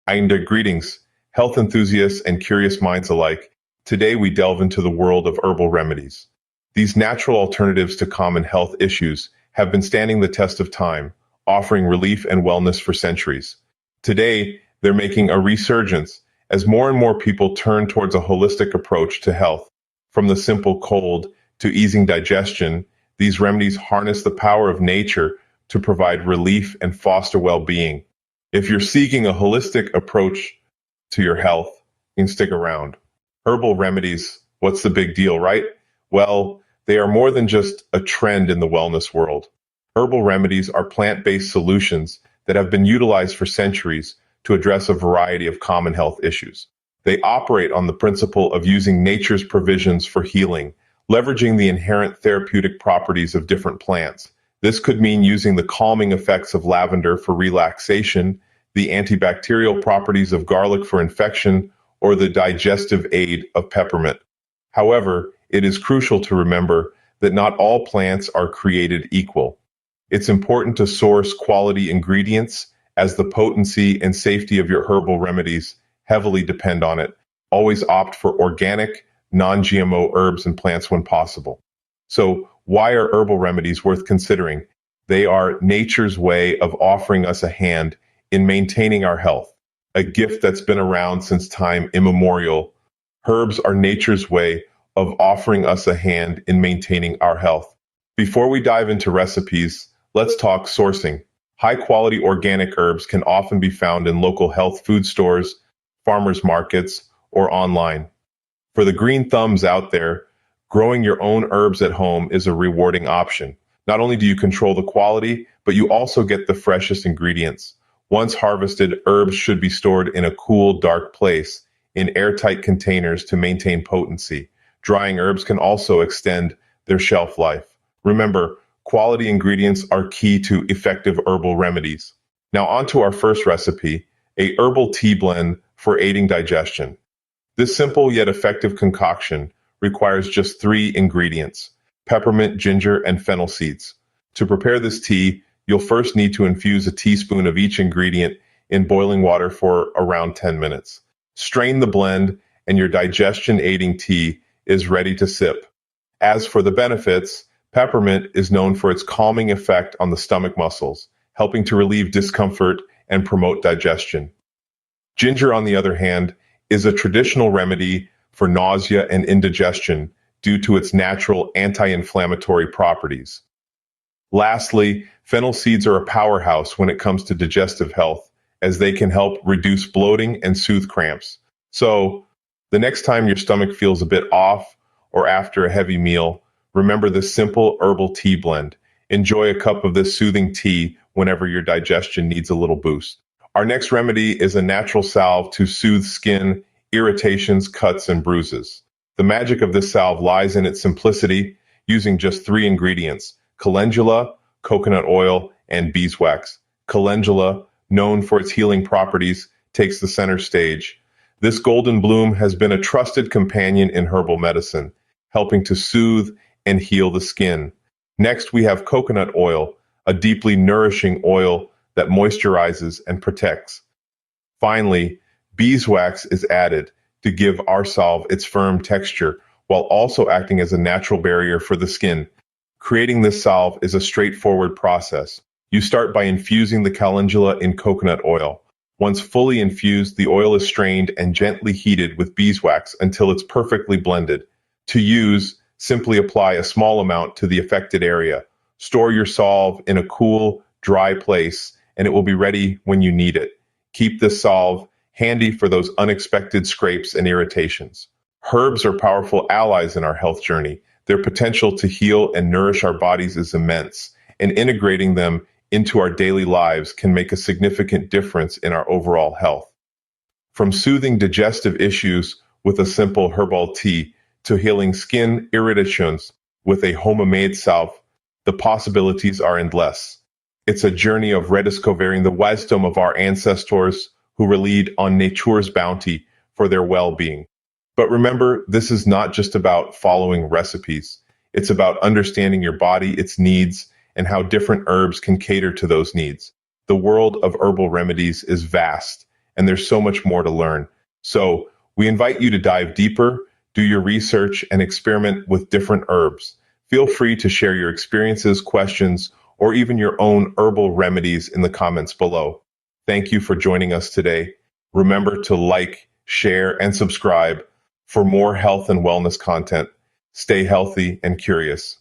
Greetings, health enthusiasts and curious minds alike. Today we delve into the world of herbal remedies. These natural alternatives to common health issues have been standing the test of time, offering relief and wellness for centuries. Today, they're making a resurgence as more and more people turn towards a holistic approach to health. From the simple cold to easing digestion, these remedies harness the power of nature to provide relief and foster well-being. If you're seeking a holistic approach to your health, you can stick around. Herbal remedies, what's the big deal, right? Well, they are more than just a trend in the wellness world. Herbal remedies are plant-based solutions that have been utilized for centuries to address a variety of common health issues. They operate on the principle of using nature's provisions for healing, leveraging the inherent therapeutic properties of different plants. This could mean using the calming effects of lavender for relaxation, the antibacterial properties of garlic for infection, or the digestive aid of peppermint. However, it is crucial to remember that not all plants are created equal. It's important to source quality ingredients, as the potency and safety of your herbal remedies heavily depend on it. Always opt for organic, non-GMO herbs and plants when possible. So, why are herbal remedies worth considering? They are nature's way of offering us a hand in maintaining our health, a gift that's been around since time immemorial. Herbs are nature's way of offering us a hand in maintaining our health. Before we dive into recipes, let's talk sourcing. High-quality organic herbs can often be found in local health food stores, farmers markets, or online. For the green thumbs out there, growing your own herbs at home is a rewarding option. Not only do you control the quality, but you also get the freshest ingredients. Once harvested, herbs should be stored in a cool, dark place, in airtight containers to maintain potency. Drying herbs can also extend their shelf life. Remember, quality ingredients are key to effective herbal remedies. Now on to our first recipe, a herbal tea blend for aiding digestion. This simple yet effective concoction requires just 3 ingredients: peppermint, ginger, and fennel seeds. To prepare this tea, you'll first need to infuse a teaspoon of each ingredient in boiling water for around 10 minutes. Strain the blend, and your digestion-aiding tea is ready to sip. As for the benefits, peppermint is known for its calming effect on the stomach muscles, helping to relieve discomfort and promote digestion. Ginger, on the other hand, is a traditional remedy for nausea and indigestion due to its natural anti-inflammatory properties. Lastly, fennel seeds are a powerhouse when it comes to digestive health, as they can help reduce bloating and soothe cramps. So, the next time your stomach feels a bit off or after a heavy meal, remember this simple herbal tea blend. Enjoy a cup of this soothing tea whenever your digestion needs a little boost. Our next remedy is a natural salve to soothe skin, irritations, cuts, and bruises. The magic of this salve lies in its simplicity, using just 3 ingredients: calendula, coconut oil, and beeswax. Calendula, known for its healing properties, takes the center stage. This golden bloom has been a trusted companion in herbal medicine, helping to soothe and heal the skin. Next, we have coconut oil, a deeply nourishing oil that moisturizes and protects. Finally, beeswax is added to give our salve its firm texture, while also acting as a natural barrier for the skin. Creating this salve is a straightforward process. You start by infusing the calendula in coconut oil. Once fully infused, the oil is strained and gently heated with beeswax until it's perfectly blended. To use, simply apply a small amount to the affected area. Store your salve in a cool, dry place, and it will be ready when you need it. Keep this salve handy for those unexpected scrapes and irritations. Herbs are powerful allies in our health journey. Their potential to heal and nourish our bodies is immense, and integrating them into our daily lives can make a significant difference in our overall health. From soothing digestive issues with a simple herbal tea to healing skin irritations with a homemade salve, the possibilities are endless. It's a journey of rediscovering the wisdom of our ancestors who relied on nature's bounty for their well-being. But remember, this is not just about following recipes. It's about understanding your body, its needs, and how different herbs can cater to those needs. The world of herbal remedies is vast, and there's so much more to learn. So we invite you to dive deeper, do your research, and experiment with different herbs. Feel free to share your experiences, questions, or even your own herbal remedies in the comments below. Thank you for joining us today. Remember to like, share, and subscribe for more health and wellness content. Stay healthy and curious.